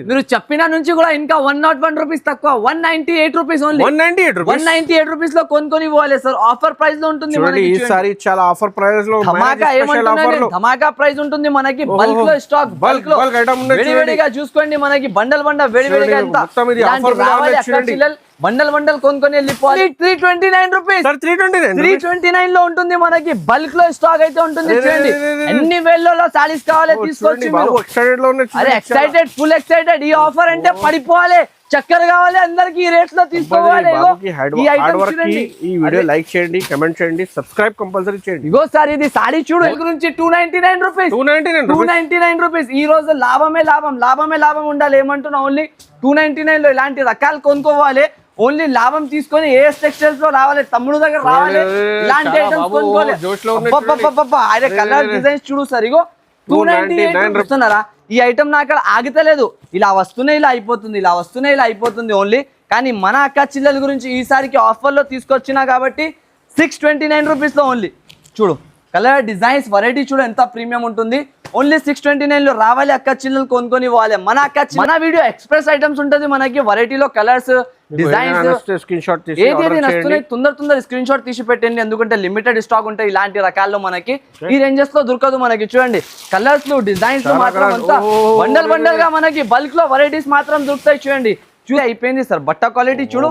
మీరు చెప్పిన నుంచి కూడా ఇంకా 101 రూపీస్ తక్కువ 198 రూపీస్ ఓన్లీ 198 రూపీస్ లో కొనుక్కొని పోవాలి సార్. ఆఫర్ ప్రైస్ లో ఉంటుంది ఈసారి చాలా ఆఫర్ ప్రైస్ లో ధమాకా ఏమంటున్నారు, ధమాకా ప్రైస్ ఉంటుంది మనకి. బల్క్ లో స్టాక్, బల్క్ లో వేడివేడిగా చూసుకోండి. మనకి బండల్ వేడివేడిగా ఎంత బండల్ కొనుక్కొని వెళ్ళిపోవాలి. 329 రూపీస్ 329 లో ఉంటుంది మనకి. బల్క్ లో స్టాక్ అయితే ఉంటుంది. చూడండి అన్ని వేళ్ళలో సారీస్ కావాలి తీసుకోవచ్చు. అరే ఎక్సైటెడ్, ఫుల్ ఎక్సైటెడ్. ఈ ఆఫర్ అంటే పడిపోవాలి. చక్కెర కావాలి అందరికి ఈ రేట్స్ లో తీసుకోవాలి. ఈ వీడియో లైక్ చేయండి, కమెంట్ చేయండి, సబ్స్క్రైబ్ కంపల్సరీ చేయండి. ఇగో సార్ ఇది సారీ చూడు గురించి 299 రూపీస్ 299 రూపీస్. ఈ రోజు లాభమే లాభం ఉండాలి. ఏమంటున్నా ఓన్లీ 299 లో ఇలాంటి రకాలు కొనుక్కోవాలి. ఓన్లీ లాభం తీసుకొని ఏఎస్ టెక్స్టైల్స్ లో రావాలి. తమ్ముడు దగ్గర రావాలి. ఇలాంటి ఐటమ్స్ కొనుక్కోవాలి. ఆయన కలర్ డిజైన్స్ చూడు సార్. ఇగో 298 ఇస్తున్నారా? ఈ ఐటమ్ నా అక్కడ ఆగితలేదు. ఇలా వస్తున్నాయి, ఇలా అయిపోతుంది, ఇలా వస్తున్నాయి, ఇలా అయిపోతుంది ఓన్లీ. కానీ మన అక్క చిల్లల గురించి ఈసారికి ఆఫర్ లో తీసుకొచ్చినా కాబట్టి 629 రూపీస్ లో ఓన్లీ. చూడు కలర్ డిజైన్స్ వెరైటీ చూడు ఎంత ప్రీమియం ఉంటుంది. ఓన్లీ 629 లో రావాలి. అక్క చిల్లలు కొనుక్కొని పోవాలి. మన మన వీడియో ఎక్స్ప్రెస్ ఐటమ్స్ ఉంటుంది మనకి. వెరైటీలో కలర్స్ డిజైన్స్ ఏది నచ్చుతున్నాయి తొందర స్క్రీన్ షాట్ తీసి పెట్టండి. ఎందుకంటే లిమిటెడ్ స్టాక్ ఉంటాయి ఇలాంటి రకాల్లో మనకి. ఈ రేంజెస్ లో దొరకదు మనకి. చూడండి కలర్స్ డిజైన్స్ మాత్రం అంతా బండల్ గా మనకి బల్క్ లో వెరైటీస్ మాత్రం దొరుకుతాయి. చూడండి అయిపోయింది సార్. బట్ట క్వాలిటీ చూడు,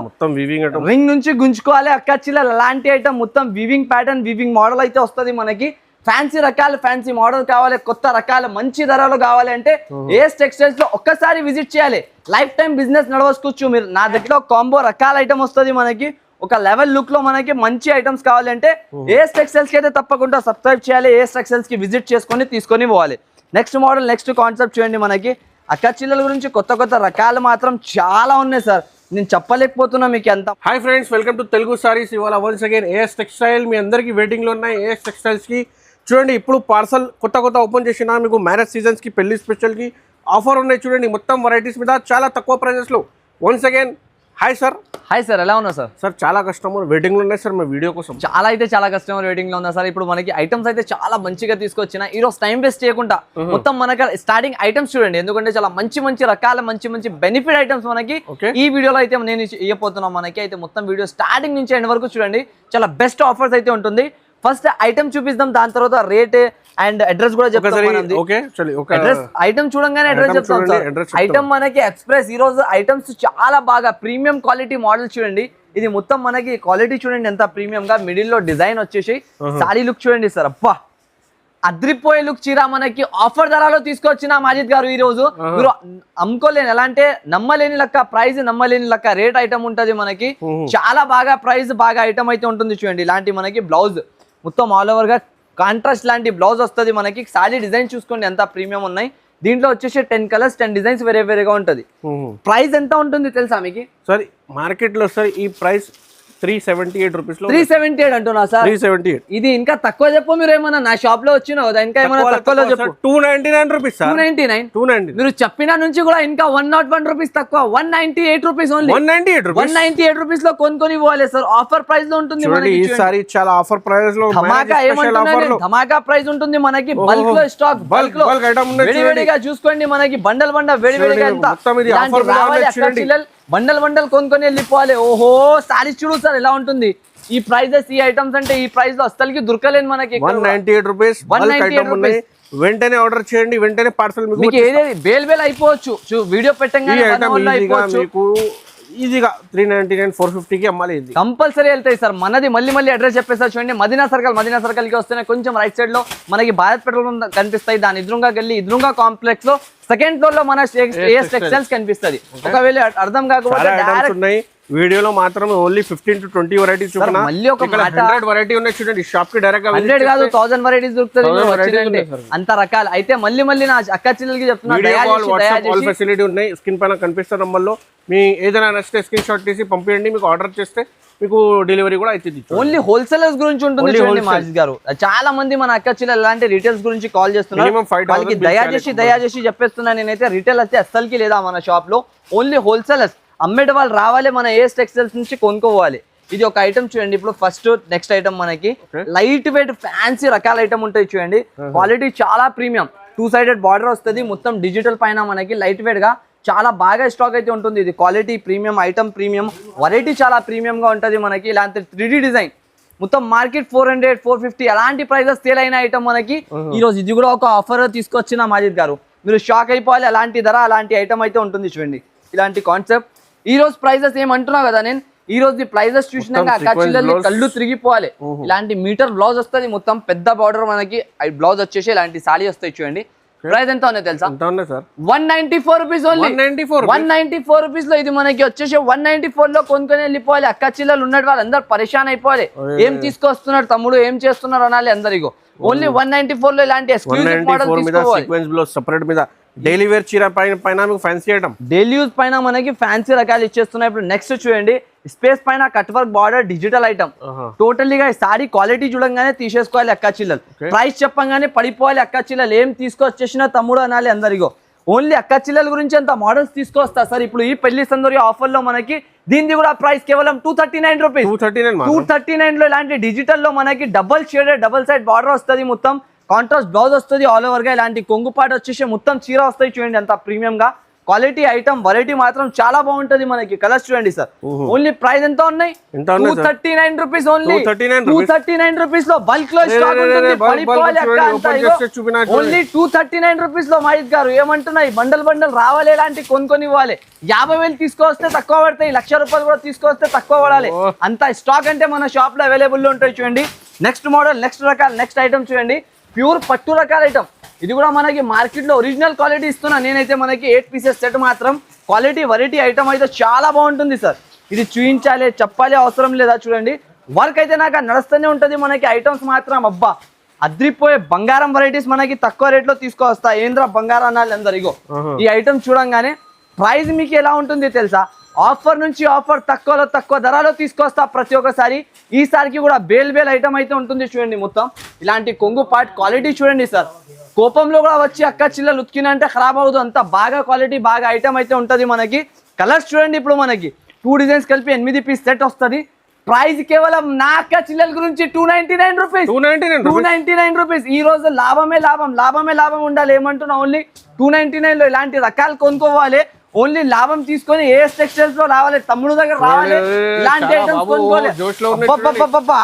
రింగ్ నుంచి గుంజుకోవాలి. అక్క చిల్లలు అలాంటి ఐటమ్ మొత్తం వివింగ్ ప్యాటర్న్, వివింగ్ మోడల్ అయితే వస్తుంది మనకి. ఫ్యాన్సీ రకాలు, ఫ్యాన్సీ మోడల్ కావాలి, కొత్త రకాలు, మంచి ధరలు కావాలి అంటే ఏఎస్ టెక్స్టైల్స్ లో ఒక్కసారి విజిట్ చేయాలి. లైఫ్ టైం బిజినెస్ నడవచ్చుకోవచ్చు మీరు. నా దగ్గర కాంబో రకాల ఐటమ్ వస్తుంది మనకి. ఒక లెవెల్ లుక్ లో మనకి మంచి ఐటమ్స్ కావాలంటే ఏఎస్ టెక్స్టైల్స్ కి అయితే తప్పకుండా సబ్స్క్రైబ్ చేయాలి. ఏఎస్ టెక్స్టైల్స్ కి విజిట్ చేసుకొని తీసుకొని పోవాలి. నెక్స్ట్ మోడల్, నెక్స్ట్ కాన్సెప్ట్ చూడండి మనకి. అక్క చిల్లల గురించి కొత్త రకాలు మాత్రం చాలా ఉన్నాయి సార్. నేను చెప్పలేకపోతున్నా మీకు ఎంత. Hi friends, welcome to Telugu saris. ఇవాళ వన్స్ అగైన్ ఏఎస్ టెక్స్టైల్ మీ అందరికి వెయిటింగ్ లో ఉన్నాయి. ఏఎస్ టెక్స్టైల్స్ కి చూడండి ఇప్పుడు పార్సల్ కొత్త ఓపెన్ చేసిన. మీకు మ్యారేజ్ సీజన్స్ కి, పెళ్లి స్పెషల్ కి ఆఫర్ ఉన్నాయి. చూడండి మొత్తం వెరైటీస్ మీద చాలా తక్కువ ప్రైజెస్ లో. Once again hi sir. Hi sir, ఎలా ఉన్నా సార్? సార్ చాలా కస్టమర్ వెయిటింగ్ లో ఉన్నాయి సార్ మా వీడియో కోసం. చాలా కస్టమర్ వెయిటింగ్ లో ఉన్నా సార్. ఇప్పుడు మనకి ఐటమ్స్ అయితే చాలా మంచిగా తీసుకొచ్చిన. ఈ రోజు టైం వేస్ట్ చేయకుండా మొత్తం మనకి స్టార్టింగ్ ఐటమ్స్ చూడండి. ఎందుకంటే చాలా మంచి రకాల మంచి బెనిఫిట్ ఐటమ్స్ మనకి ఈ వీడియోలో అయితే నేను ఇవ్వబోతున్నాం మనకి. అయితే మొత్తం వీడియో స్టార్టింగ్ నుంచి ఎండ్ వరకు చూడండి. చాలా బెస్ట్ ఆఫర్స్ అయితే ఉంటుంది. ఫస్ట్ ఐటమ్ చూపిద్దాం, దాని తర్వాత రేట్ అండ్ అడ్రస్ కూడా చెప్తాం. ఐటమ్ చూడంగానే అడ్రస్ చెప్తాం సార్. ఐటమ్ మనకి ఎక్స్ప్రెస్. ఈ రోజు ఐటమ్స్ చాలా బాగా ప్రీమియం క్వాలిటీ మోడల్ చూడండి. ఇది మొత్తం మనకి క్వాలిటీ చూడండి ఎంత ప్రీమియం గా. మిడిల్ లో డిజైన్ వచ్చేసి సారీ లుక్ చూడండి సార్. అబ్బా అద్రిపోయే లుక్ చీర మనకి ఆఫర్ ధరలో తీసుకొచ్చిన మాజిద్ గారు. ఈ రోజు మీరు అమ్ముకోలేని, ఎలా అంటే నమ్మలేని లెక్క ప్రైస్, నమ్మలేని లెక్క రేట్ ఐటమ్ ఉంటది మనకి. చాలా బాగా ప్రైస్, బాగా ఐటమ్ అయితే ఉంటుంది. చూడండి ఇలాంటి మనకి బ్లౌజ్ మొత్తం ఆల్ ఓవర్ గా కాంట్రాస్ట్ లాంటి బ్లౌజ్ వస్తుంది మనకి. సారీ డిజైన్ చూసుకోండి ఎంత ప్రీమియం ఉన్నాయి. దీంట్లో వచ్చేసి 10 కలర్స్ 10 డిజైన్స్ వేరేగా ఉంటది. ప్రైస్ ఎంత ఉంటుంది తెలుసా మీకు? సార్ మార్కెట్ లో సార్ ఈ ప్రైస్ 378 రూపీస్ లో. 378 అంటున్నా సార్. 378. ఇది ఇంకా తక్కువ చెప్పు. మీరు ఏమన్నా నా షాప్ లో వచ్చినావు ఇంకా ఏమన్నా తక్కువలో చెప్పు. 299 రూపీస్ సార్. 299. మీరు చెప్పిన నుంచి కూడా ఇంకా 101 రూపీస్ తక్కువ 198 రూపీస్ ఓన్లీ. 198 రూపీస్ లో కొనుక్కొని పోవాలి సార్. ఆఫర్ ప్రైస్ లో ఉంటుంది. ఈసారి చాలా ఆఫర్ ప్రైస్ లో ధమాకా ఏమంటున్నారు, ధమాకా ప్రైస్ ఉంటుంది మనకి. బల్క్ లో స్టాక్, బల్క్ లో వేడివేడిగా చూసుకోండి. మనకి బండల్ వేడివేడిగా ఎంత బండల్ కొనుక్కొని వెళ్ళిపోవాలి. ఓహో సారీస్ చూడు సార్ ఎలా ఉంటుంది. ఈ ప్రైజెస్, ఈ ఐటమ్స్ అంటే ఈ ప్రైస్ లో అస్సలకి దొరకలేదు మనకి. 198 రూపీస్. 198 రూపీస్. వెంటనే ఆర్డర్ చేయండి, వెంటనే పార్సల్ మీకు ఏదేది బేల్ అయిపోవచ్చు. వీడియో పెట్టంగానే ఈజీగా 399 450 కి అమ్మాలి. ఇది కంపల్సరీ వెళ్తాయి సార్. మనది మళ్ళీ అడ్రస్ చెప్పేసారు చూడండి. మదీనా సర్కిల్ కి వస్తేనే కొంచెం రైట్ సైడ్ లో మనకి భారత్ పెట్రోల్ పంప్ కనిపిస్తాయి. దాని ఎదురుగా కాంప్లెక్స్ లో సెకండ్ ఫ్లోర్ లో మన ఏఎస్ టెక్స్టైల్స్ కనిపిస్తుంది. ఒకవేళ అర్థం కాకపోతే డైరెక్ట్ వీడియోలో మాత్రం ఓన్లీ 15 to 20 వెరైటీస్ చూడండి. మళ్ళీ ఒక 100 వెరైటీ ఉన్నాయి చూడండి. షాప్ కి డైరెక్ట్ 100 కాదు 1000 వెరైటీస్ దొరుకుతుంది అంత రకాలు. అయితే మళ్ళీ నా అక్క చిల్లలకి చెప్తున్నా, ఫెసిలిటీ ఉన్నాయి. స్క్రీన్ పైన కనిపిస్తున్న నంబర్ లో మీ ఏదైనా నచ్చితే స్క్రీన్ షాట్ తీసి పంపించండి. మీకు ఆర్డర్ చేస్తే మీకు డెలివరీ కూడా అవుతుంది. ఓన్లీ హోల్సేలర్స్ గురించి ఉంటుంది చూడండి మాజిద్ గారు. చాలా మంది మన అక్క చిల్లలు ఇలాంటి రీటైల్స్ గురించి కాల్ చేస్తున్నారు. వాళ్ళకి దయచేసి చెప్పేస్తున్నా నేనైతే. రీటైల్ అయితే అస్సలకి లేదా మన షాప్ లో. ఓన్లీ హోల్సేలర్స్ అమ్మేట వాళ్ళు రావాలి, మన ఏఎస్ టెక్స్టైల్స్ నుంచి కొనుక్కోవాలి. ఇది ఒక ఐటమ్ చూడండి. ఇప్పుడు ఫస్ట్ నెక్స్ట్ ఐటమ్ మనకి లైట్ వెయిట్ ఫ్యాన్సీ రకాల ఐటమ్ ఉంటాయి చూడండి. క్వాలిటీ చాలా ప్రీమియం. 2 సైడెడ్ బార్డర్ వస్తుంది. మొత్తం డిజిటల్ పైన మనకి లైట్ వెయిట్ గా చాలా బాగా స్టాక్ అయితే ఉంటుంది. ఇది quality premium item, premium variety చాలా ప్రీమియం గా ఉంటుంది మనకి. ఇలాంటి 3D డిజైన్ మొత్తం మార్కెట్ 400 450 అలాంటి ప్రైజెస్ సేల్ అయిన ఐటమ్ మనకి ఈ రోజు ఇది కూడా ఒక ఆఫర్ తీసుకొచ్చిన మాజిద్ గారు. మీరు షాక్ అయిపోవాలి, అలాంటి ధర అలాంటి ఐటమ్ అయితే ఉంటుంది చూడండి. ఇలాంటి కాన్సెప్ట్ ఈ రోజు ప్రైజెస్ ఏమంటున్నా కదా నేను, ఈ రోజు ప్రైజెస్ చూసినాక అక్కాచిల్లల్ని కళ్ళు తిరిగిపోవాలి. ఇలాంటి మీటర్ బ్లౌజ్ వస్తుంది, మొత్తం పెద్ద బార్డర్ మనకి బ్లౌజ్ వచ్చేసి ఇలాంటి సారీ వస్తాయి చూడండి. ప్రైస్ ఎంత ఉన్నాయి తెలుసా? 194 రూపీస్ ఓన్లీ. 194 రూపీస్ లో ఇది మనకి వచ్చేసి 194 లో కొనుక్కొని వెళ్ళిపోవాలి. అక్కాచిల్లలు ఉన్నట్టు వాళ్ళు అందరు పరిశాన్ అయిపోవాలి. ఏం తీసుకొస్తున్నారు తమ్ముడు, ఏం చేస్తున్నారు అనాలి అందరికో. ఓన్లీ 194 లో ఇలాంటి ఎక్స్క్లూజివ్ మోడల్ తీసుకోవాలి. డైలీ వేర్ చీర పైన మీకు ఫ్యాన్సీ ఐటమ్, డైలీ యూజ్ పైన మనకి ఫ్యాన్సీ రకాలు ఇచ్చేస్తున్నాయి. ఇప్పుడు నెక్స్ట్ చూడండి, స్పేస్ పైన cut work border digital item. టోటలీగా సారీ క్వాలిటీ చూడంగానే తీసేసుకోవాలి అక్కాచిల్లలు. ప్రైస్ చెప్పంగానే పడిపోవాలి అక్కాచిల్లలు. ఏం తీసుకొచ్చేసినా తమ్ముడు అనాలి అందరిగో. ఓన్లీ అక్కాచిల్లల గురించి అంత మోడల్స్ తీసుకొస్తా సార్. ఇప్పుడు ఈ పెళ్లి సందర్భ ఆఫర్ లో మనకి దీనిది కూడా ప్రైస్ కేవలం 239 రూపీస్. 239 లో ఇలాంటి డిజిటల్ లో మనకి double shaded double side border వస్తుంది, మొత్తం కాంట్రాస్ట్ బ్లౌజ్ వస్తుంది ఆల్ ఓవర్ గా. ఇలాంటి కొంగుపాటు వచ్చేసి మొత్తం చీర వస్తాయి చూడండి, అంత ప్రీమియం గా. క్వాలిటీ ఐటమ్ వెరైటీ మాత్రం చాలా బాగుంటది మనకి. కలర్స్ చూడండి సార్. ఓన్లీ ప్రైస్ ఎంత ఉన్నాయి? 239 రూపీస్ ఓన్లీ. 239 రూపీస్ లో బల్క్ లో స్టాక్ ఉంటుంది. ఓన్లీ 239 రూపీస్ లో మహేష్ గారు ఏమంటున్నాయి, బండల్ బండల్ రావాలి, ఇలాంటి కొనుక్కొని ఇవ్వాలి. 50,000 తీసుకొస్తే తక్కువ పడతాయి, 1,00,000 రూపాయలు కూడా తీసుకొస్తే తక్కువ పడాలి. అంత స్టాక్ అంటే మన షాప్ లో అవైలబుల్ లో ఉంటాయి చూడండి. నెక్స్ట్ మోడల్, నెక్స్ట్ రకాల, నెక్స్ట్ ఐటమ్ చూడండి. ప్యూర్ పట్టు రకాల ఐటమ్. ఇది కూడా మనకి మార్కెట్ లో ఒరిజినల్ క్వాలిటీ ఇస్తున్నా నేనైతే. మనకి 8 పీసెస్ సెట్ మాత్రం క్వాలిటీ వెరైటీ ఐటమ్ అయితే చాలా బాగుంటుంది సార్. ఇది చూపించాలి చెప్పాలి అవసరం లేదా చూడండి. వర్క్ అయితే నాకు నడుస్తూనే ఉంటుంది మనకి. ఐటమ్స్ మాత్రం అబ్బా అద్రిపోయే బంగారం వెరైటీస్ మనకి తక్కువ రేట్ లో తీసుకొస్తా. ఏంద్ర బంగారం అనాలి అందరు. ఇగో ఈ ఐటమ్ చూడంగానే ప్రైస్ మీకు ఎలా ఉంటుంది తెలుసా? ఆఫర్ నుంచి ఆఫర్, తక్కువలో తక్కువ ధరలో తీసుకొస్తా ప్రతి ఒక్కసారి. ఈసారికి కూడా బేల్ ఐటమ్ అయితే ఉంటుంది చూడండి. మొత్తం ఇలాంటి కొంగు పార్ట్ క్వాలిటీ చూడండి సార్. కోపంలో కూడా వచ్చి అక్కాచిల్లలు ఉతికినంటే ఖరాబ్ అవ్వదు, అంత బాగా క్వాలిటీ బాగా ఐటమ్ అయితే ఉంటుంది మనకి. కలర్స్ చూడండి, ఇప్పుడు మనకి 2 డిజైన్స్ కలిపి 8 పీస్ సెట్ వస్తుంది. ప్రైస్ కేవలం నా అక్కాచిల్లల గురించి 299 రూపీస్. 299 రూపీస్. ఈ రోజు లాభమే లాభం, లాభమే లాభం ఉండాలి. ఏమంటున్నా ఓన్లీ 299 లో ఇలాంటి రకాలు కొనుక్కోవాలి. ఓన్లీ లాభం తీసుకొని ఏఎస్ టెక్స్టైల్స్ లో రావాలి, తమ్ముడు దగ్గర రావాలి, ఇలాంటి ఐటమ్స్ కొనుక్కోవాలి.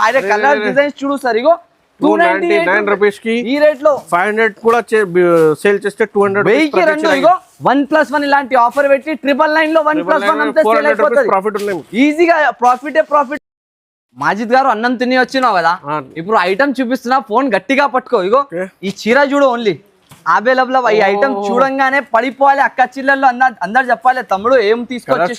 ఆయన కలర్ డిజైన్స్ చూడు సార్. ఇగో 299 రూపీస్ కి ఈ రేట్ లో 500 కూడా సేల్ చేస్తే 200 వెయ్యికి రెండు. ఇగో 1+1 ఇలాంటి ఆఫర్ పెట్టి 999 లో 1+1 అంతా సేల్ అయిపోతుంది ఈజీగా. ప్రాఫిట్. మాజిద్ గారు అన్నం తిని వచ్చినావు కదా, ఇప్పుడు ఐటమ్ చూపిస్తున్నా, ఫోన్ గట్టిగా పట్టుకో. ఇగో ఈ చీర చూడు, ఓన్లీ అవైలబుల్. ఈ ఐటమ్ చూడంగానే పడిపోవాలి అక్కాచిల్లల్లో. అందరు చెప్పాలి తమ్ముడు ఏం తీసుకొచ్చి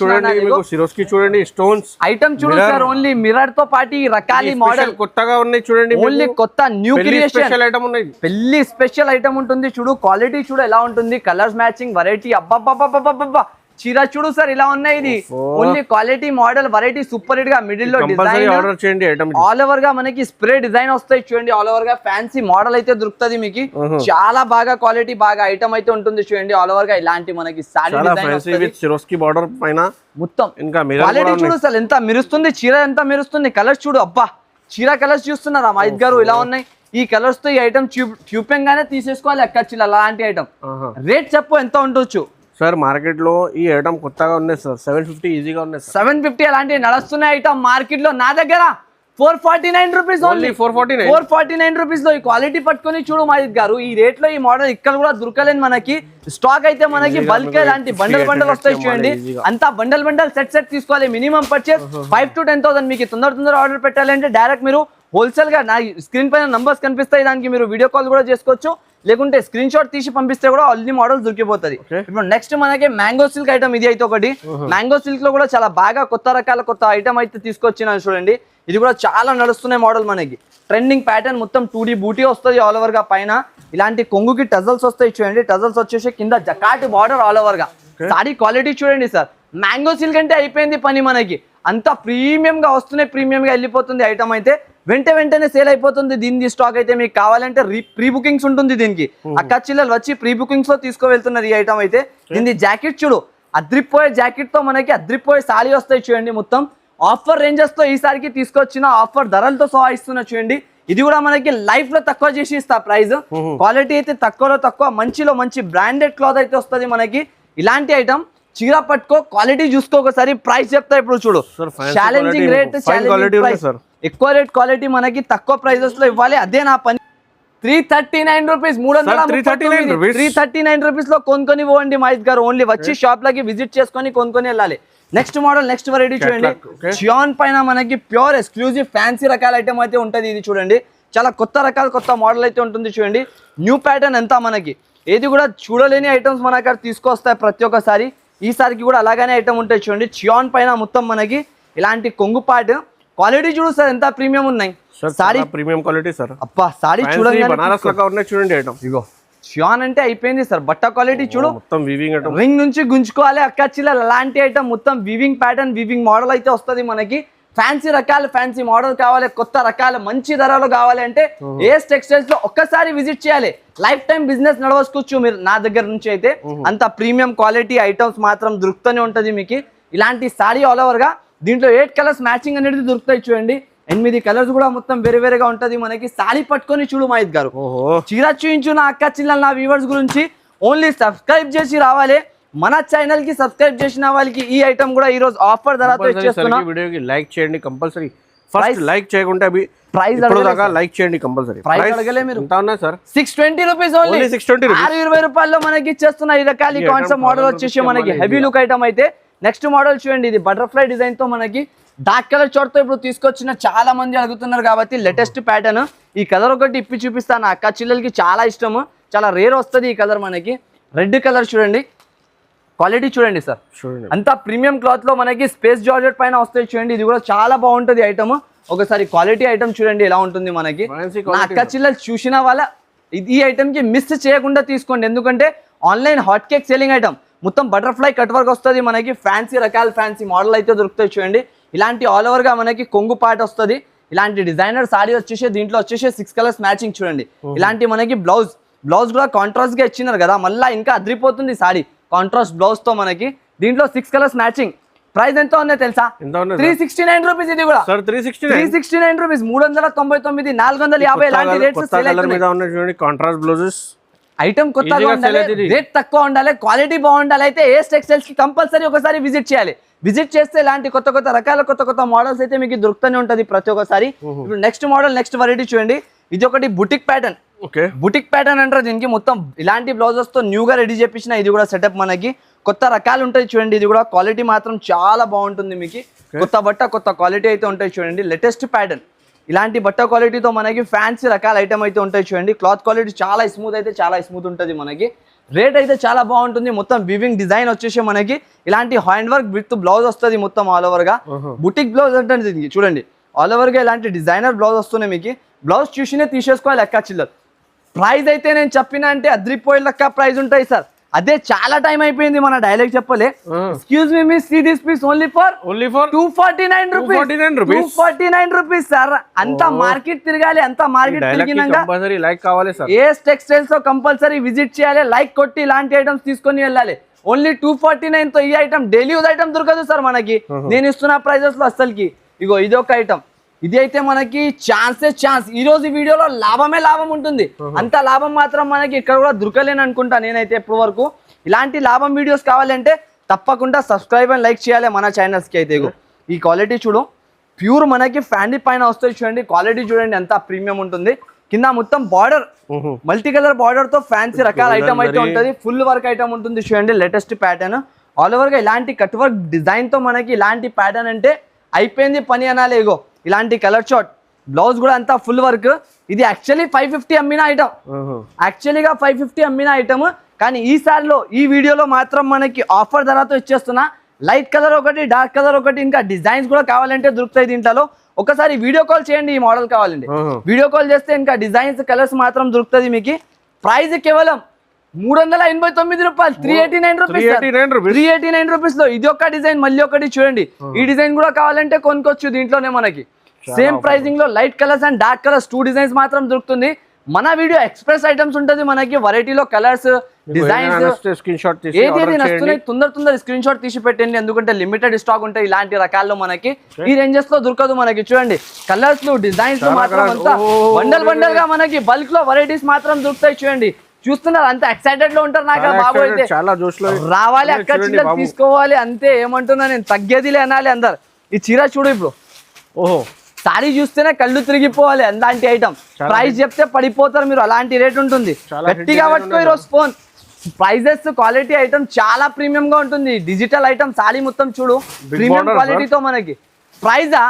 చూడండి. స్టోన్స్ ఐటమ్ చూడు సార్. ఓన్లీ మిర్రర్ తో పాటు రకాలి మోడల్ కొత్తగా ఉన్నాయి చూడండి. ఓన్లీ కొత్త న్యూ క్రియేషన్ ఐటమ్ ఉన్నాయి. పెళ్లి స్పెషల్ ఐటమ్ ఉంటుంది చూడు. క్వాలిటీ చూడు ఎలా ఉంటుంది, కలర్స్ మ్యాచింగ్ వెరైటీ. అబ్బా చీర చూడు సార్ ఇలా ఉన్నాయి. ఇది only quality model variety super hit గా. మిడిల్ లో డిజైన్ ఆర్డర్ చేయండి. ఐటమ్ ఆల్ ఓవర్ గా మనకి స్ప్రే డిజైన్ వస్తాయి చూడండి. ఆల్ ఓవర్ గా ఫ్యాన్సీ మోడల్ అయితే దొరుకుతుంది మీకు. చాలా బాగా క్వాలిటీ బాగా ఐటమ్ అయితే ఉంటుంది చూడండి. ఆల్ ఓవర్ గా ఇలాంటి మనకి సారీ డిజైన్ వస్తుంది. సిరోస్కి బార్డర్ పైన మొత్తం ఇంకా క్వాలిటీ చూడు సార్ ఎంత మెరుస్తుంది, చీర ఎంత మెరుస్తుంది. కలర్స్ చూడు, అబ్బా చీర కలర్స్ చూస్తున్నారా మహిద్ గారు ఇలా ఉన్నాయి. ఈ కలర్స్ తో ఈ ఐటమ్ చూపెంగానే తీసేసుకోవాలి అక్కాచిల్ల అలాంటి ఐటమ్. రేట్ చెప్పు ఎంత ఉండొచ్చు సార్? మార్కెట్ లో ఈ ఐటమ్ కొత్తగా ఉన్నాయి సార్, 750 ఈజీగా ఉన్నాయి. 750 అలాంటి నడుస్తున్నాయి ఐటమ్ మార్కెట్ లో. నా దగ్గర 449 రూపీస్ ఓన్లీ. 449 రూపీస్ లో ఈ క్వాలిటీ పట్టుకొని చూడు మాజిద్ గారు. ఈ రేట్ లో ఈ మోడల్ ఇక్కడ కూడా దొరకలేదు మనకి. స్టాక్ అయితే మనకి బల్క్ లాంటి బండల్ వస్తాయి చూడండి. అంతా బండల్ సెట్ తీసుకోవాలి. Minimum purchase 5 to 10,000. మీకు తొందర ఆర్డర్ పెట్టాలంటే డైరెక్ట్ మీరు హోల్సేల్ గా నా స్క్రీన్ పైన నంబర్స్ కనిపిస్తాయి, దానికి మీరు వీడియో కాల్ కూడా చేసుకోవచ్చు. లేకుంటే స్క్రీన్ షాట్ తీసి పంపిస్తే కూడా అన్ని మోడల్స్ దొరికిపోతుంది. ఇప్పుడు నెక్స్ట్ మనకి మ్యాంగో సిల్క్ ఐటమ్. ఇది అయితే ఒకటి మ్యాంగో సిల్క్ లో కూడా చాలా బాగా కొత్త రకాల కొత్త ఐటమ్ అయితే తీసుకొచ్చిన చూడండి. ఇది కూడా చాలా నడుస్తున్న మోడల్ మనకి. ట్రెండింగ్ ప్యాటర్న్ మొత్తం 2D బూటీ వస్తుంది ఆల్ ఓవర్ గా. పైన ఇలాంటి కొంగుకి టజల్స్ వస్తాయి చూడండి. టజల్స్ వచ్చేసి కింద జకాట్ బార్డర్ ఆల్ ఓవర్ గా. సారీ క్వాలిటీ చూడండి సార్. మ్యాంగో సిల్క్ అంటే అయిపోయింది పని మనకి. అంత ప్రీమియం గా వస్తున్నాయి, ప్రీమియం గా వెళ్ళిపోతుంది ఐటమ్ అయితే. వెంటనే సేల్ అయిపోతుంది. దీని స్టాక్ అయితే మీకు కావాలంటే ప్రీ బుకింగ్స్ ఉంటుంది దీనికి. అక్కాచిల్లలు వచ్చి ప్రీ బుకింగ్స్ లో తీసుకువెళ్తున్నారు ఈ ఐటమ్ అయితే. దీని జాకెట్ చూడు, అద్రిపోయే జాకెట్ తో మనకి అద్రిపోయే సారీ వస్తాయి చూడండి. మొత్తం ఆఫర్ రేంజెస్ తో ఈసారికి తీసుకొచ్చిన ఆఫర్ ధరలతో సహా ఇస్తున్నా చూడండి. ఇది కూడా మనకి లైఫ్ లో తక్కువ చేసి ఇస్తా ప్రైస్. క్వాలిటీ అయితే తక్కువలో తక్కువ, మంచిలో మంచి బ్రాండెడ్ క్లాత్ అయితే వస్తుంది మనకి. ఇలాంటి ఐటమ్ చీర పట్టుకో, క్వాలిటీ చూసుకో, ఒకసారి ప్రైస్ చెప్తా ఇప్పుడు చూడు. ఛాలెంజింగ్ రేట్, ఎక్కువ రేట్ క్వాలిటీ మనకి తక్కువ ప్రైజెస్ లో ఇవ్వాలి, అదే నా పని. 339 రూపీస్, 339 రూపీస్ లో కొనుక్కొని పోండి మహేష్ గారు. ఓన్లీ వచ్చి షాప్ లకి విజిట్ చేసుకొని కొనుక్కొని వెళ్ళాలి. నెక్స్ట్ మోడల్, నెక్స్ట్ వెరైటీ చూడండి. చియాన్ పైన మనకి ప్యూర్ ఎక్స్క్లూజివ్ ఫ్యాన్సీ రకాల ఐటమ్ అయితే ఉంటది. ఇది చూడండి, చాలా కొత్త రకాల కొత్త మోడల్ అయితే ఉంటుంది చూడండి. న్యూ ప్యాటర్న్ ఎంత మనకి, ఏది కూడా చూడలేని ఐటమ్స్ మన అక్కడ తీసుకొస్తాయి ప్రతి ఒక్కసారి. ఈసారికి కూడా అలాగనే ఐటమ్ ఉంటాయి చూడండి. చియాన్ పైన మొత్తం మనకి ఇలాంటి కొంగు పార్ట్, క్వాలిటీ చూడు సార్ ఎంత ప్రీమియం ఉన్నాయి. Sorry premium quality sir. అబ్బా సారీ చూడండి, బనారస్ లాగా ఉన్నాయి చూడండి ఐటమ్. ఇగో చియాన్ అంటే అయిపోయింది సార్. బట్ట క్వాలిటీ చూడు, మొత్తం వీవింగ్ ఐటమ్, రింగ్ నుంచి గుంజుకోవాలి అక్కచ్చిల అలాంటి ఐటమ్, మొత్తం వీవింగ్ ప్యాటర్న్, వీవింగ్ మోడల్ అయితే వస్తుంది మనకి. ఫ్యాన్సీ రకాలు, ఫ్యాన్సీ మోడల్ కావాలి, కొత్త రకాలు, మంచి ధరలు కావాలి అంటే ఏఎస్ టెక్స్టైల్స్ లో ఒక్కసారి విజిట్ చేయాలి. లైఫ్ టైం బిజినెస్ నడవచ్చుకోవచ్చు మీరు నా దగ్గర నుంచి అయితే. అంత ప్రీమియం క్వాలిటీ ఐటమ్స్ మాత్రం దొరుకుతూనే ఉంటది మీకు. ఇలాంటి సారీ ఆల్ ఓవర్ గా దీంట్లో 8 కలర్స్ మ్యాచింగ్ అనేది దొరుకుతాయి చూడండి. 8 కలర్స్ కూడా మొత్తం వేరే వేరేగా ఉంటది మనకి. సారీ పట్టుకొని చూడు మహిత్ గారు, చీర చూయించు నా అక్క చిల్లల నా వ్యూవర్స్ గురించి. ఓన్లీ సబ్స్క్రైబ్ చేసి రావాలి మన ఛానల్ కి. సబ్స్క్రైబ్ చేసిన వాళ్ళకి ఈ ఐటమ్ కూడా ఈ రోజు ఆఫర్ ధరతో ఇచ్చేస్తున్నా. వీడియోకి లైక్ చేయండి కంపల్సరీ. ఫస్ట్ లైక్ చేయకుంటే ప్రైస్ లైక్ చేయండి కంపల్సరీ. ప్రైస్ అడగలే మీరు. ఎంత ఉన్నాయి సార్? 620 rupees only. 620 రూపాయల్లో మనకి ఇచ్చేస్తున్నా. ఈ రకాల కాన్సెప్ట్ మోడల్ వచ్చేసి మనకి హెవీ లుక్ ఐటమ్ అయితే. నెక్స్ట్ మోడల్ చూడండి, ఇది బటర్ఫ్లై డిజైన్ తో మనకి డార్క్ కలర్ చోట్తో ఇప్పుడు తీసుకొచ్చిన, చాలా మంది అడుగుతున్నారు కాబట్టి లేటెస్ట్ ప్యాటర్న్. ఈ కలర్ ఒకటి ఇప్పి చూపిస్తాను, అక్క చిల్లలకి చాలా ఇష్టము, చాలా రేర్ వస్తుంది ఈ కలర్ మనకి. రెడ్ కలర్ చూడండి, క్వాలిటీ చూడండి సార్, అంతా ప్రీమియం క్లాత్ లో మనకి స్పేస్ జార్జెట్ పైన వస్తాయి చూడండి. ఇది కూడా చాలా బాగుంటది ఐటమ్. ఒకసారి క్వాలిటీ ఐటమ్ చూడండి ఎలా ఉంటుంది మనకి. నా అక్క చిల్లలు చూసిన వాళ్ళ ఈ ఐటమ్ కి మిస్ చేయకుండా తీసుకోండి, ఎందుకంటే online hot cake selling item. మొత్తం బటర్ఫ్లై కట్ వర్క్ వస్తుంది మనకి. ఫ్యాన్సీ రకాల ఫ్యాన్సీ మోడల్ అయితే దొరుకుతాయి చూడండి. ఇలాంటి ఆల్ ఓవర్ గా మనకి కొంగు పార్ట్ వస్తుంది. ఇలాంటి డిజైనర్ సారీ వచ్చేసి దీంట్లో వచ్చేసి 6 కలర్స్ మ్యాచింగ్ చూడండి. ఇలాంటి మనకి బ్లౌజ్ కూడా కాంట్రాస్ట్ గా ఇచ్చినారు కదా, మళ్ళీ ఇంకా అదిరిపోతుంది సారీ కాంట్రాస్ట్ బ్లౌజ్ తో మనకి. దీంట్లో 6 కలర్స్ మ్యాచింగ్. ప్రైస్ ఎంత ఉందో తెలుసా? 369 రూపీస్. ఇది కూడా 369 రూపీస్, 399, 450 ఇలాంటి రేట్స్. కాంట్రాస్ట్ బ్లౌజెస్ ఐటమ్ కొత్తగా ఉండాలి, రేట్ తక్కువ ఉండాలి, క్వాలిటీ బాగుండాలి. అయితే ఏఎస్ టెక్స్టైల్స్ కి కంపల్సరీ ఒకసారి విజిట్ చేయాలి. విజిట్ చేస్తే ఇలాంటి కొత్త కొత్త రకాల కొత్త కొత్త మోడల్స్ అయితే మీకు దొరుకుతూనే ఉంటది ప్రతి ఒక్కసారి. ఇప్పుడు నెక్స్ట్ మోడల్, నెక్స్ట్ వెరైటీ చూడండి. ఇది ఒకటి బుటిక్ ప్యాటర్న్. బుటిక్ ప్యాటర్న్ అంటారు దీనికి. మొత్తం ఇలాంటి బ్లౌజెస్ తో న్యూగా రెడీ చేపించిన ఇది కూడా సెటప్ మనకి. కొత్త రకాలు ఉంటాయి చూడండి. ఇది కూడా క్వాలిటీ మాత్రం చాలా బాగుంటుంది మీకు. కొత్త బట్ట, కొత్త క్వాలిటీ అయితే ఉంటాయి చూడండి. లేటెస్ట్ ప్యాటర్న్, ఇలాంటి బట్ట క్వాలిటీతో మనకి ఫ్యాన్సీ రకాల ఐటమ్ అయితే ఉంటాయి చూడండి. క్లాత్ క్వాలిటీ చాలా స్మూత్ అయితే చాలా స్మూత్ ఉంటుంది మనకి. రేట్ అయితే చాలా బాగుంటుంది. మొత్తం వివింగ్ డిజైన్ వచ్చేసి మనకి ఇలాంటి హ్యాండ్ వర్క్ విత్ బ్లౌజ్ వస్తుంది మొత్తం ఆల్ ఓవర్ గా. బుటిక్ బ్లౌజ్ అంటే చూడండి, ఆల్ ఓవర్ గా ఇలాంటి డిజైనర్ బ్లౌజ్ వస్తున్నాయి మీకు. బ్లౌజ్ చూసినే తీసేసుకోవాలి లెక్క చిల్లర్. ప్రైస్ అయితే నేను చెప్పిన అంటే అద్రిపోయే లెక్క ప్రైస్ ఉంటాయి సార్. అదే చాలా టైం అయిపోయింది, మన డైలాగ్ చెప్పలే. Excuse me miss, see this piece only for 249 rupees sir. అంత మార్కెట్ తిరగాలి, అంత మార్కెట్ తిరిగినాక ఏఎస్ టెక్స్టైల్స్ తో కంపల్సరీ విజిట్ చేయాలి. లైక్ కొట్టి ఇలాంటి ఐటమ్స్ తీసుకొని వెళ్ళాలి. ఓన్లీ 249 తో ఈ ఐటమ్ డైలీ యూజ్ ఐటమ్ దొరకదు సార్ మనకి. నేను ఇస్తున్న ప్రైజెస్ లో అసలుకి. ఇగో ఇది ఒక ఐటమ్, ఇది అయితే మనకి ఛాన్స్. ఈ రోజు వీడియోలో లాభమే లాభం ఉంటుంది. అంత లాభం మాత్రం మనకి ఇక్కడ కూడా దొరకలేని అనుకుంటా నేనైతే ఎప్పటి వరకు. ఇలాంటి లాభం వీడియోస్ కావాలంటే తప్పకుండా సబ్స్క్రైబ్ అండ్ లైక్ చేయాలి మన ఛానల్స్ కి అయితే. ఈ క్వాలిటీ చూడు, ప్యూర్ మనకి ఫ్యాండీ పైన వస్తాయి చూడండి. క్వాలిటీ చూడండి ఎంత ప్రీమియం ఉంటుంది. కింద మొత్తం బార్డర్, మల్టీ కలర్ బార్డర్ తో ఫ్యాన్సీ రకాల ఐటమ్ అయితే ఉంటుంది. ఫుల్ వర్క్ ఐటమ్ ఉంటుంది చూడండి. లేటెస్ట్ ప్యాటర్న్ ఆల్ ఓవర్ గా ఇలాంటి కట్ వర్క్ డిజైన్ తో మనకి ఇలాంటి ప్యాటర్న్ అంటే అయిపోయింది పని అనాలి. ఇగో ఇలాంటి కలర్ షార్ట్ బ్లౌజ్ కూడా అంతా ఫుల్ వర్క్. ఇది యాక్చువల్లీ 550 అమ్మిన ఐటమ్, యాక్చువల్లీగా 550 అమ్మిన ఐటమ్. కానీ ఈసారిలో ఈ వీడియోలో మాత్రం మనకి ఆఫర్ ధరతో ఇచ్చేస్తున్నా. లైట్ కలర్ ఒకటి, డార్క్ కలర్ ఒకటి, ఇంకా డిజైన్స్ కూడా కావాలంటే దొరుకుతాయి దీంట్లో. ఒకసారి వీడియో కాల్ చేయండి ఈ మోడల్ కావాలండి. వీడియో కాల్ చేస్తే ఇంకా డిజైన్స్ కలర్స్ మాత్రం దొరుకుతుంది మీకు. ప్రైస్ కేవలం 389 రూపాయలు, 389 రూపీస్ లో ఇది ఒక డిజైన్. మళ్ళీ ఒకటి చూడండి, ఈ డిజైన్ కూడా కావాలంటే కొనుక్కోవచ్చు దీంట్లోనే మనకి. సేమ్ ప్రైసింగ్ లో light colours and dark colours 2 designs మాత్రం దొరుకుతుంది. మన వీడియో ఎక్స్ప్రెస్ ఐటమ్స్ ఉంటుంది మనకి. వెరైటీలో కలర్స్, డిజైన్స్ ఏది నచ్చుతున్నాయి తొందర స్క్రీన్ షాట్ తీసి పెట్టండి, ఎందుకంటే లిమిటెడ్ స్టాక్ ఉంటాయి ఇలాంటి రకాల్లో మనకి. ఈ రేంజెస్ లో దొరకదు మనకి. చూడండి కలర్స్, డిజైన్స్ మాత్రం అంతా బండల్ గా మనకి బల్క్ లో వెరైటీస్ మాత్రం దొరుకుతాయి చూడండి. చూస్తున్నారు అంత ఎక్సైటెడ్ లో ఉంటారు నాకు చాలా బాబు అయితే excited, చాలా జోష్లో రావాలి అక్క చూడండి చిల్లలు బాబు. తీసుకోవాలి అంతే ఏమంటున్నా నేను తగ్గేదిలే అనాలి అందరు ఈ చీర చూడు ఇప్పుడు ఓహో సారీ చూస్తేనే కళ్ళు తిరిగిపోవాలి అలాంటి ఐటమ్ ప్రైస్ చెప్తే పడిపోతారు మీరు అలాంటి రేట్ ఉంటుంది చాలా గట్టిగా పట్టుకో ఈరోజు ఫోన్ ప్రైజెస్ క్వాలిటీ ఐటమ్ చాలా ప్రీమియం గా ఉంటుంది డిజిటల్ ఐటమ్ సారీ మొత్తం చూడు ప్రీమియం border, క్వాలిటీతో మనకి ప్రైజా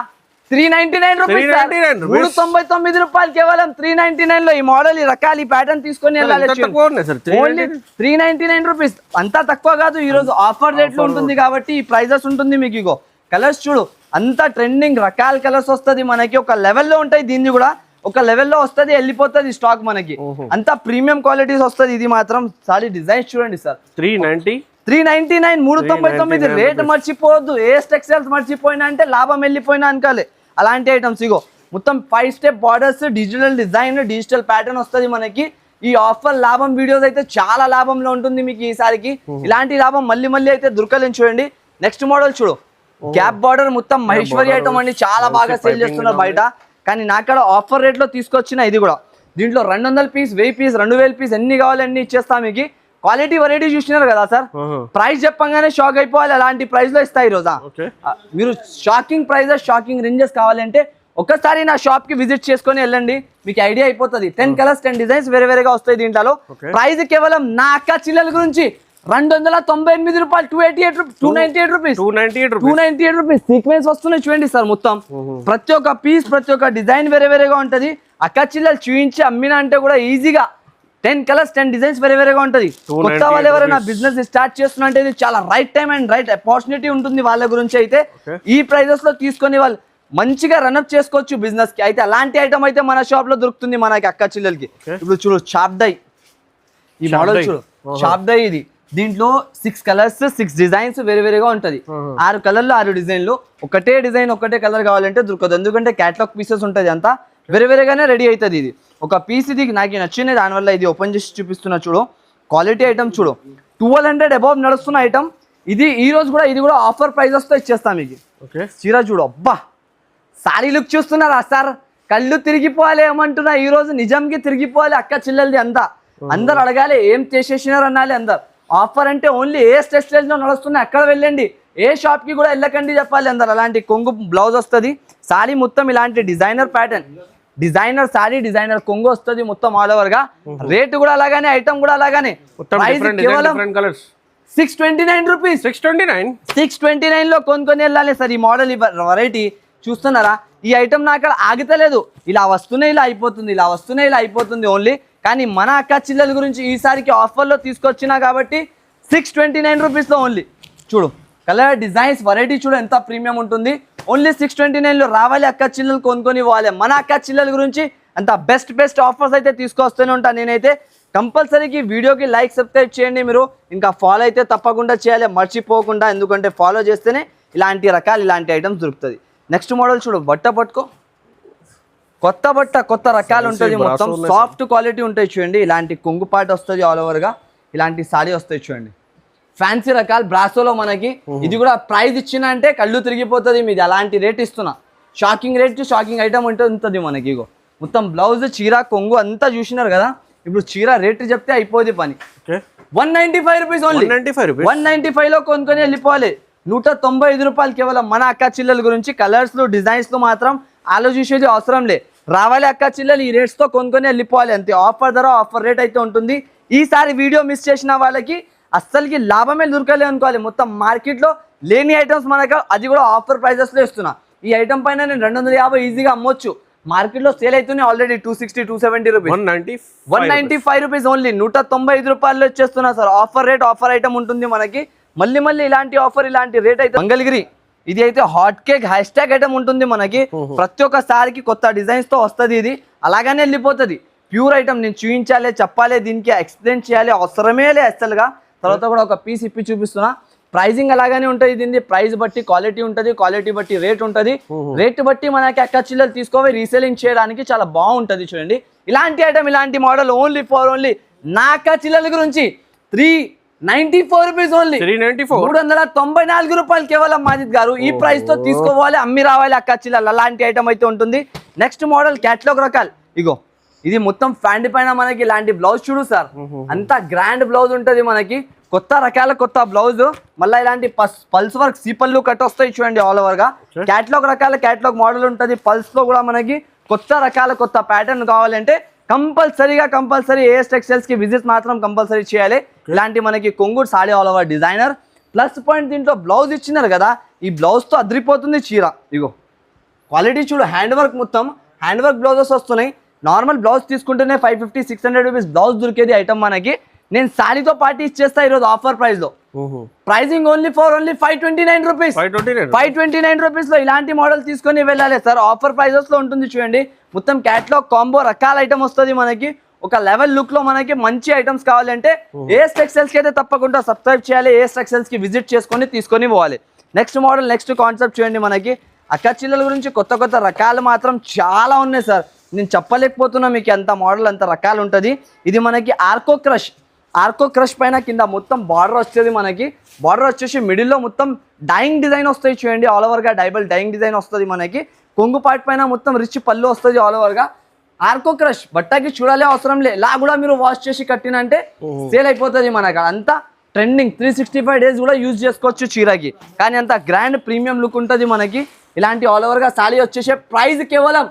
399 రూపీస్ 399 rupees. 399 రూపాయలు కేవలం 399 లో ఈ మోడల్ ఈ రకాలు ఈ ప్యాటర్న్ తీసుకొని వెళ్ళాలి ఎంత తక్కువ ఉన్నాయి సార్ ఓన్లీ 399 రూపీస్ అంతా తక్కువ కాదు ఈ రోజు ఆఫర్ రేట్ లో ఉంటుంది కాబట్టి ఈ ప్రైజెస్ ఉంటుంది మీకు ఇగో కలర్స్ చూడు అంతా ట్రెండింగ్ రకాల కలర్స్ వస్తుంది మనకి ఒక లెవెల్లో ఉంటాయి దీన్ని కూడా ఒక లెవెల్లో వస్తుంది వెళ్ళిపోతుంది స్టాక్ మనకి అంతా ప్రీమియం క్వాలిటీస్ వస్తుంది ఇది మాత్రం సారీ డిజైన్స్ చూడండి సార్ 390 399 399 రేట్ మర్చిపోవద్దు ఏ టెక్స్టైల్స్ మర్చిపోయినా అంటే లాభం వెళ్ళిపోయినా అనుకోలే అలాంటి ఐటమ్స్ ఇగో మొత్తం 5 step borders digital design digital pattern వస్తుంది మనకి ఈ ఆఫర్ లాభం వీడియోస్ అయితే చాలా లాభంలో ఉంటుంది మీకు ఈసారికి ఇలాంటి లాభం మళ్ళీ మళ్ళీ అయితే దొరకలేని చూడండి నెక్స్ట్ మోడల్ చూడు గ్యాప్ బార్డర్ మొత్తం మహేశ్వరి ఐటమ్ అండి చాలా బాగా సేల్ చేస్తున్నారు బయట కానీ నాక్కడ ఆఫర్ రేట్ లో తీసుకొచ్చిన ఇది కూడా దీంట్లో 200 పీస్ 1000 పీస్ 2000 పీస్ ఎన్ని కావాలి అన్ని ఇచ్చేస్తాం మీకు క్వాలిటీ వెరైటీ చూసినారు కదా సార్ ప్రైస్ చెప్పంగానే షాక్ అయిపోవాలి అలాంటి ప్రైస్ లో ఇస్తాయి ఈ రోజా మీరు షాకింగ్ ప్రైజెస్ షాకింగ్ రేంజెస్ కావాలంటే ఒక్కసారి నా షాప్ కి విజిట్ చేసుకొని వెళ్ళండి మీకు ఐడియా అయిపోతుంది 10 కలర్స్ 10 డిజైన్స్ వేరే వేరేగా వస్తాయి దీంట్లో ప్రైస్ కేవలం నా అక్క చిల్లల గురించి 298 రూపాయలు 298 రూపీస్ 298 రూపీస్ సీక్వెన్స్ వస్తున్నాయి చూడండి సార్ మొత్తం ప్రతి ఒక్క పీస్ ప్రతి ఒక్క డిజైన్ వేరే వేరేగా ఉంటది అక్క చిల్లలు చూయించి అమ్మినా అంటే కూడా ఈజీగా 10 కలర్స్ 10 డిజైన్స్ వేరే వేరేగా ఉంటుంది కొత్త వాళ్ళు ఎవరైనా బిజినెస్ స్టార్ట్ చేస్తున్నా అంటే ఇది చాలా right time and right opportunity ఉంటుంది వాళ్ళ గురించి అయితే ఈ ప్రైజెస్ లో తీసుకొని వాళ్ళు మంచిగా రన్అప్ చేసుకోవచ్చు బిజినెస్ కి అయితే అలాంటి ఐటమ్ అయితే మన షాప్ లో దొరుకుతుంది మనకి అక్క చిల్లలకి ఇప్పుడు చూడు షాప్ డై ఈ మోడల్ చూడు షాప్ డై ఇది దీంట్లో 6 కలర్స్ 6 డిజైన్స్ వేరే వేరేగా ఉంటది 6 కలర్లు 6 డిజైన్లు ఒకటే డిజైన్ ఒకటే కలర్ కావాలంటే దొరకదు ఎందుకంటే క్యాటలాగ్ పీసెస్ ఉంటది అంతా వేరే వేరేగానే రెడీ అవుతుంది ఇది ఒక పీస్ ఇది నాకు నచ్చింది దానివల్ల ఇది ఓపెన్ చేసి చూపిస్తున్నా చూడు క్వాలిటీ ఐటమ్ చూడు 1200 అబౌవ్ నడుస్తున్న ఐటమ్ ఇది ఈ రోజు కూడా ఇది కూడా ఆఫర్ ప్రైజెస్ తో ఇచ్చేస్తాం మీకు చీర చూడు అబ్బా సారీ లుక్ చూస్తున్నారా సార్ కళ్ళు తిరిగిపోవాలి ఏమంటున్నా ఈ రోజు నిజంకి తిరిగిపోవాలి అక్క చిల్లలది అంతా అందరు అడగాలి ఏం చేసేసినారు అనాలి అందరు ఆఫర్ అంటే ఓన్లీ ఏ టెక్స్టైల్స్ లో నడుస్తున్నాయి అక్కడ వెళ్ళండి ఏ షాప్ కి కూడా వెళ్ళకండి చెప్పాలి అందరు అలాంటి కొంగు బ్లౌజ్ వస్తుంది సారీ మొత్తం ఇలాంటి designer pattern designer sorry designer కొంగు వస్తుంది మొత్తం ఆల్ ఓవర్ గా రేట్ కూడా అలాగానే ఐటమ్ కూడా అలాగానే ప్రైస్ కేవలం 629 రూపీస్ 629 లో కొనుక్కొని వెళ్ళాలి సార్ ఈ మోడల్ వెరైటీ చూస్తున్నారా ఈ ఐటమ్ నా అక్కడ ఆగితలేదు ఇలా వస్తున్నాయి ఇలా అయిపోతుంది ఇలా వస్తున్నాయి ఇలా అయిపోతుంది ఓన్లీ కానీ మన అక్క చిల్లల గురించి ఈసారికి ఆఫర్లో తీసుకొచ్చినా కాబట్టి 629 రూపీస్లో ఓన్లీ చూడు కలర్ డిజైన్స్ వెరైటీ చూడు ఎంత ప్రీమియం ఉంటుంది ఓన్లీ 629లో రావాలి అక్క చిల్లలు కొనుక్కొని ఇవ్వాలి మన అక్క చిల్లల గురించి అంత బెస్ట్ ఆఫర్స్ అయితే తీసుకొస్తూనే ఉంటాను నేనైతే కంపల్సరీకి వీడియోకి లైక్ సబ్స్క్రైబ్ చేయండి మీరు ఇంకా ఫాలో అయితే తప్పకుండా చేయాలి మర్చిపోకుండా ఎందుకంటే ఫాలో చేస్తేనే ఇలాంటి రకాలు ఇలాంటి ఐటమ్స్ దొరుకుతుంది నెక్స్ట్ మోడల్ చూడు బట్ట పట్టుకో కొత్త రకాలు ఉంటుంది మొత్తం సాఫ్ట్ క్వాలిటీ ఉంటాయి చూడండి ఇలాంటి కొంగుపాటు వస్తుంది ఆల్ ఓవర్గా ఇలాంటి సారీ వస్తాయి చూడండి ఫ్యాన్సీ రకాలు బ్రాసోలో మనకి ఇది కూడా ప్రైస్ ఇచ్చిన అంటే కళ్ళు తిరిగిపోతుంది మీది అలాంటి రేట్ ఇస్తున్నా షాకింగ్ రేట్ షాకింగ్ ఐటమ్ ఉంటుంది మనకి ఇగో మొత్తం బ్లౌజ్ చీర కొంగు అంతా చూసినారు కదా ఇప్పుడు చీర రేట్ చెప్తే అయిపోద్ది పని 195 రూపీస్ ఓన్లీ 195 లో కొనుక్కొని వెళ్ళిపోవాలి 195 రూపాయలు కేవలం మన అక్క చిల్లల గురించి కలర్స్లు డిజైన్స్లు మాత్రం ఆలోచించేది అవసరం లే రావాలి అక్క చిల్లలు ఈ రేట్స్తో కొనుక్కొని వెళ్ళిపోవాలి అంతే ఆఫర్ ధర ఆఫర్ రేట్ అయితే ఉంటుంది ఈసారి వీడియో మిస్ చేసిన వాళ్ళకి అస్సలకి లాభమే దొరకలే అనుకోవాలి మొత్తం మార్కెట్లో లేని ఐటమ్స్ మనకు అది కూడా ఆఫర్ ప్రైజెస్లో ఇస్తున్నా ఈ ఐటమ్ పైన నేను 250 ఈజీగా అమ్మొచ్చు మార్కెట్లో సేల్ అవుతున్నాయి ఆల్రెడీ 260 270 రూపీస్ 195 రూపీస్ ఓన్లీ 195 రూపాయలు వచ్చేస్తున్నా sir offer rate offer item ఉంటుంది మనకి మళ్ళీ ఇలాంటి ఆఫర్ ఇలాంటి రేట్ అయితే మంగళగిరి ఇది అయితే హాట్ కేక్ హ్యాష్ ఐటమ్ ఉంటుంది మనకి ప్రతి ఒక్కసారికి కొత్త డిజైన్స్ తో వస్తుంది ఇది అలాగనే వెళ్ళిపోతుంది ప్యూర్ ఐటమ్ నేను చూపించాలి చెప్పాలి దీనికి ఎక్స్ప్లెయిన్ చేయాలి అవసరమే లే అసలుగా తర్వాత కూడా ఒక పీస్ ఇప్పి చూపిస్తున్నా ప్రైజింగ్ అలాగానే ఉంటుంది దీన్ని ప్రైస్ బట్టి క్వాలిటీ ఉంటుంది క్వాలిటీ బట్టి రేట్ ఉంటుంది రేట్ బట్టి మనకి అక్క చిల్లలు తీసుకోవాలి రీసేలింగ్ చేయడానికి చాలా బాగుంటుంది చూడండి ఇలాంటి ఐటమ్ ఇలాంటి మోడల్ ఓన్లీ నా అక్క చిల్లల గురించి 394 రూపీస్ ఓన్లీ 394 రూపాయలు కేవలం మాజిద్ గారు ఈ ప్రైస్ తో తీసుకోవాలి అమ్మి రావాలి అక్క చిల్లలు అలాంటి ఐటమ్ అయితే ఉంటుంది నెక్స్ట్ మోడల్ క్యాటలాగ్ రకాలు ఇగో ఇది మొత్తం ఫ్యాంట్ పైన మనకి ఇలాంటి బ్లౌజ్ చూడు సార్, అంత గ్రాండ్ బ్లౌజ్ ఉంటది మనకి, కొత్త రకాల కొత్త బ్లౌజ్, మళ్ళీ ఇలాంటి పల్స్ వర్క్ సీపల్లు కట్ వస్తాయి చూడండి ఆల్ ఓవర్ గా. క్యాట్లాగ్ రకాల క్యాట్లాగ్ మోడల్ ఉంటది, పల్స్ లో కూడా మనకి కొత్త రకాల కొత్త ప్యాటర్న్ కావాలంటే కంపల్సరీ ఏఎస్ టెక్స్టైల్స్ కి విజిట్ మాత్రం కంపల్సరీ చేయాలి. ఇలాంటి మనకి కొంగు saree all over designer plus point, దీంట్లో బ్లౌజ్ ఇచ్చినారు కదా, ఈ బ్లౌజ్ తో అదిరిపోతుంది చీర. ఇగో క్వాలిటీ చూడు, హ్యాండ్ వర్క్ మొత్తం హ్యాండ్ వర్క్ బ్లౌజెస్ వస్తున్నాయి. నార్మల్ బ్లౌజ్ తీసుకుంటేనే 550-600 రూపీస్ బ్లౌజ్ దొరికేది ఐటమ్ మనకి. నేను శారీతో పాటు ఇచ్చేస్తా ఈరోజు ఆఫర్ ప్రైస్ లో. Pricing only 529 rupees. 529 రూపీస్ లో ఇలాంటి మోడల్ తీసుకొని వెళ్ళాలి సార్. ఆఫర్ ప్రైజెస్ లో ఉంటుంది చూడండి, మొత్తం క్యాట్లాగ్ కాంబో రకాల ఐటమ్ వస్తుంది మనకి. ఒక లెవెల్ లుక్ లో మనకి మంచి ఐటమ్స్ కావాలంటే ఏఎస్ టెక్స్టైల్స్ కి అయితే తప్పకుండా సబ్స్క్రైబ్ చేయాలి, ఏఎస్ టెక్స్టైల్స్ కి విజిట్ చేసుకొని తీసుకొని పోవాలి. నెక్స్ట్ మోడల్ నెక్స్ట్ కాన్సెప్ట్ చూడండి, మనకి అక్క చిల్లల గురించి కొత్త రకాలు మాత్రం చాలా ఉన్నాయి సార్. నేను చెప్పలేకపోతున్నా మీకు, అంత మోడల్ అంత రకాలు ఉంటుంది. ఇది మనకి ఆర్కో క్రష్ పైన కింద మొత్తం బార్డర్ వచ్చేది మనకి. బార్డర్ వచ్చేసి మిడిల్లో మొత్తం డైయింగ్ డిజైన్ వస్తాయి చూడండి, ఆల్ ఓవర్ గా డైబల్ డైయింగ్ డిజైన్ వస్తుంది మనకి. కొంగు పార్ట్ పైన మొత్తం రిచ్ పళ్ళు వస్తుంది ఆల్ ఓవర్ గా. ఆర్కో క్రష్ బట్టకి చూడాలి అవసరం లే, ఇలా కూడా మీరు వాష్ చేసి కట్టినంటే సేల్ అయిపోతుంది మనకి. అంతా ట్రెండింగ్ 365 డేస్ కూడా యూజ్ చేసుకోవచ్చు చీరకి, కానీ అంత గ్రాండ్ ప్రీమియం లుక్ ఉంటుంది మనకి. ఇలాంటి ఆల్ ఓవర్ గా సారీ వచ్చేసే ప్రైస్ కేవలం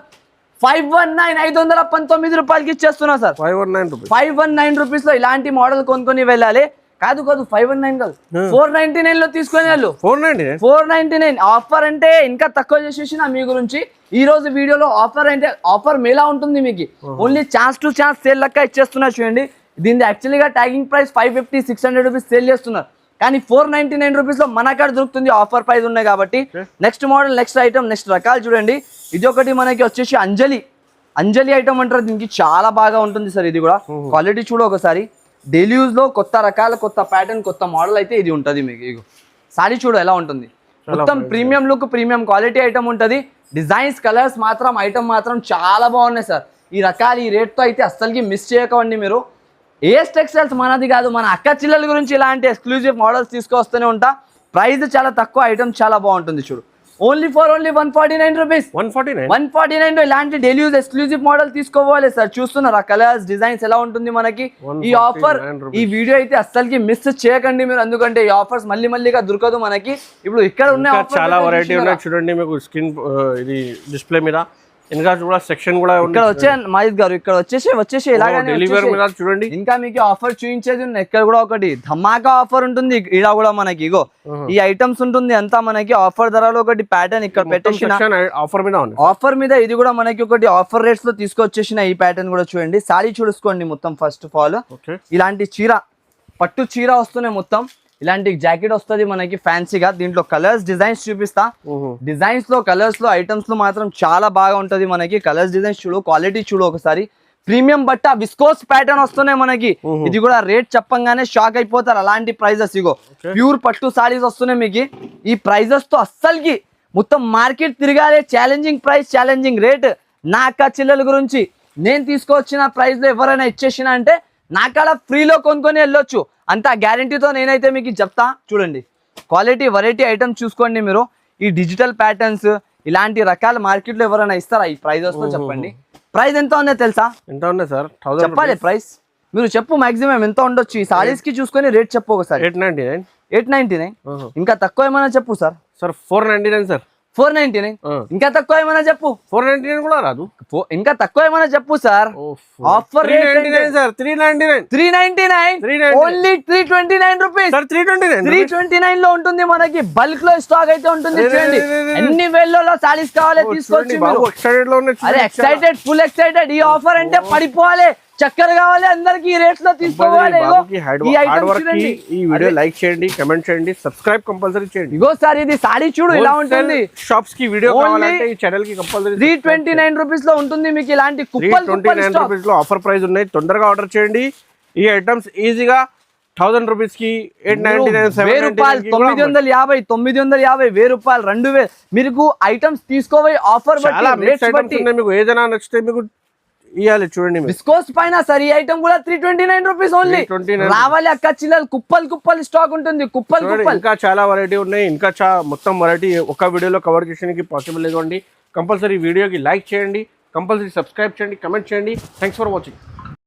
519 రూపాయలకి ఇచ్చేస్తున్నా సార్. 519 రూపీస్ లో ఇలాంటి మోడల్ కొనుక్కొని వెళ్ళాలి. కాదు 519 కాదు, 499 లో తీసుకొని వెళ్ళు. 499 ఆఫర్ అంటే ఇంకా తక్కువ చేసేసిన మీ గురించి. ఈ రోజు వీడియోలో ఆఫర్ అంటే ఆఫర్ మేలా ఉంటుంది మీకు. Only chance to chance sale లెక్క ఇచ్చేస్తున్నా చూడండి. దీని యాక్చువల్గా ట్యాగింగ్ ప్రైస్ 550-600 రూపీస్ సేల్ చేస్తున్నారు, కానీ 499 రూపీస్ లో మన కాడ దొరుకుతుంది, ఆఫర్ ప్రైస్ ఉన్నాయి కాబట్టి. Next model next item next రకాలు చూడండి. ఇది ఒకటి మనకి వచ్చేసి అంజలి ఐటమ్ అంటారు, దీనికి చాలా బాగా ఉంటుంది సార్. ఇది కూడా క్వాలిటీ చూడు ఒకసారి. డైలీ యూజ్ లో కొత్త రకాల కొత్త ప్యాటర్న్ కొత్త మోడల్ అయితే ఇది ఉంటుంది మీకు. ఇగో సారీ చూడు ఎలా ఉంటుంది, మొత్తం premium look premium quality item ఉంటుంది. డిజైన్స్ కలర్స్ మాత్రం ఐటమ్ మాత్రం చాలా బాగున్నాయి సార్. ఈ రకాలు ఈ రేట్తో అయితే అస్సలకి మిస్ చేయకండి మీరు. ఏఎస్ టెక్స్టైల్స్ మనది కాదు, మన అక్క చిల్లల గురించి ఇలాంటి ఎక్స్క్లూజివ్ మోడల్స్ తీసుకొస్తూనే ఉంటా. ప్రైస్ చాలా తక్కువ, ఐటమ్ చాలా బాగుంటుంది చూడు. Only 149 rupees. 149 లో ఇలాంటి డైలీ యూజ్ ఎక్స్క్లూజివ్ మోడల్ తీసుకోవాలి సార్. చూస్తున్నారా కలర్స్ డిజైన్స్ ఎలా ఉంటుంది మనకి. ఈ ఆఫర్ ఈ వీడియో అయితే అస్సలకి మిస్ చేయకండి మీరు, ఎందుకంటే ఈ ఆఫర్స్ మళ్ళీగా దొరకదు మనకి. ఇప్పుడు ఇక్కడ ఉన్న చాలా వెరైటీ ఉన్నాయి చూడండి మీకు. స్క్రీన్ ఇది డిస్ప్లే మీద ఇంకా కూడా సెక్షన్ కూడా ఇక్కడ వచ్చే మాజిద్ గారు ఇక్కడ వచ్చేసి ఇలాగనే చూడండి. ఇంకా మీకు ఆఫర్ చూపించేది ఉంది. ఇక్కడ కూడా ఒకటి ధమాకా ఆఫర్ ఉంటుంది ఇక్కడ కూడా మనకి. ఇగో ఈ ఐటమ్స్ ఉంటుంది అంతా మనకి ఆఫర్ ధరలో ఒకటి ప్యాటర్న్ ఇక్కడ పెట్టేసిన ఆఫర్ మీద. ఇది కూడా మనకి ఒకటి ఆఫర్ రేట్స్ లో తీసుకొచ్చేసిన ఈ ప్యాటర్న్ కూడా చూడండి. సారీ చూసుకోండి మొత్తం. ఫస్ట్ ఆఫ్ ఆల్ ఇలాంటి చీర పట్టు చీర వస్తున్నాయి మొత్తం. ఇలాంటి జాకెట్ వస్తుంది మనకి ఫ్యాన్సీగా. దీంట్లో కలర్స్ డిజైన్స్ చూపిస్తా. డిజైన్స్ లో కలర్స్ లో ఐటమ్స్ లో మాత్రం చాలా బాగా ఉంటది మనకి. కలర్స్ డిజైన్స్ చూడు, క్వాలిటీ చూడు ఒకసారి. ప్రీమియం బట్ట విస్కోస్ ప్యాటర్న్ వస్తున్నాయి మనకి. ఇది కూడా రేట్ చెప్పంగానే షాక్ అయిపోతారు, అలాంటి ప్రైజెస్. ఇగో ప్యూర్ పట్టు సారీస్ వస్తున్నాయి మీకు. ఈ ప్రైజెస్ తో అస్సలకి మొత్తం మార్కెట్ తిరగాలి. Challenging price challenging rate. నా అక్క చిల్లల గురించి నేను తీసుకొచ్చిన ప్రైస్ లో ఎవరైనా ఇచ్చేసిన అంటే నా కాడ ఫ్రీలో కొనుక్కొని వెళ్ళొచ్చు, అంత గ్యారంటీతో నేనైతే మీకు చెప్తా. చూడండి క్వాలిటీ వెరైటీ ఐటమ్స్ చూసుకోండి మీరు. ఈ డిజిటల్ ప్యాటర్న్స్ ఇలాంటి రకాల మార్కెట్లో ఎవరైనా ఇస్తారా ఈ ప్రైజెస్ లో? చెప్పండి ప్రైస్ ఎంత ఉందో తెలుసా? ఎంత ఉంది సార్? చెప్పాలి ప్రైస్ మీరు చెప్పు. మాక్సిమం ఎంత ఉండొచ్చు ఈ సారీస్ కి చూసుకొని రేట్ చెప్పు ఒకసారి. 899. ఇంకా తక్కువ ఏమైనా చెప్పు సార్. 499 సార్. 499. ఇంకా తక్కువ ఏమైనా చెప్పు. 499 కూడా రాదు. ఇంకా తక్కువ ఏమైనా చెప్పు సార్. ఆఫర్ 399. Only 329 rupees. 329 లో ఉంటుంది మనకి. బల్క్ లో స్టాక్ అయితే ఉంటుంది చూడండి. అన్ని వేలలో సారీస్ కావాలి తీసుకోవచ్చు. Excited full excited. ఈ ఆఫర్ అంటే పడిపోవాలి, చక్కర కావాలి అందరికి. ఈ రేట్స్ లో తీసుకోవాలి. ఈ వీడియో లైక్ చేయండి, కమెంట్ చేయండి, సబ్స్క్రైబ్ కంపల్సరీ చేయండి. ఇగో సార్ ఇది సారీ చూడు ఇలా ఉంటుంది. షాప్స్ కి వీడియో కావాలంటే ఈ ఛానల్ కి కంపల్సరీ 329 రూపీస్ లో ఉంటుంది మీకు. ఇలాంటి 329 రూపీస్ లో ఆఫర్ ప్రైస్ ఉన్నాయి. తొందరగా ఆర్డర్ చేయండి. ఈ ఐటమ్స్ ఈజీగా 1000 రూపీస్ కి 899 రూపాయలు, 950, 1000 రూపాయలు, 2000 మీకు ఐటమ్స్ తీసుకోవాలి. ఆఫర్ మీకు ఏదైనా నచ్చితే మీకు ఇవ్వాలి చూడండి. విస్కోస్ పైన సరి ఐటమ్ కూడా 329 రూపీస్ ఓన్లీ. రావాలి అక్క చిల్లలు. కుప్పలు స్టాక్ ఉంటుంది. కుప్పలు ఇంకా చాలా వెరైటీ ఉన్నాయి. ఇంకా మొత్తం వెరైటీ ఒక వీడియోలో కవర్ చేయడానికి పాసిబుల్ లేదండి. కంపల్సరీ వీడియోకి లైక్ చేయండి, కంపల్సరీ సబ్స్క్రైబ్ చేయండి, కమెంట్ చేయండి. Thanks for watching.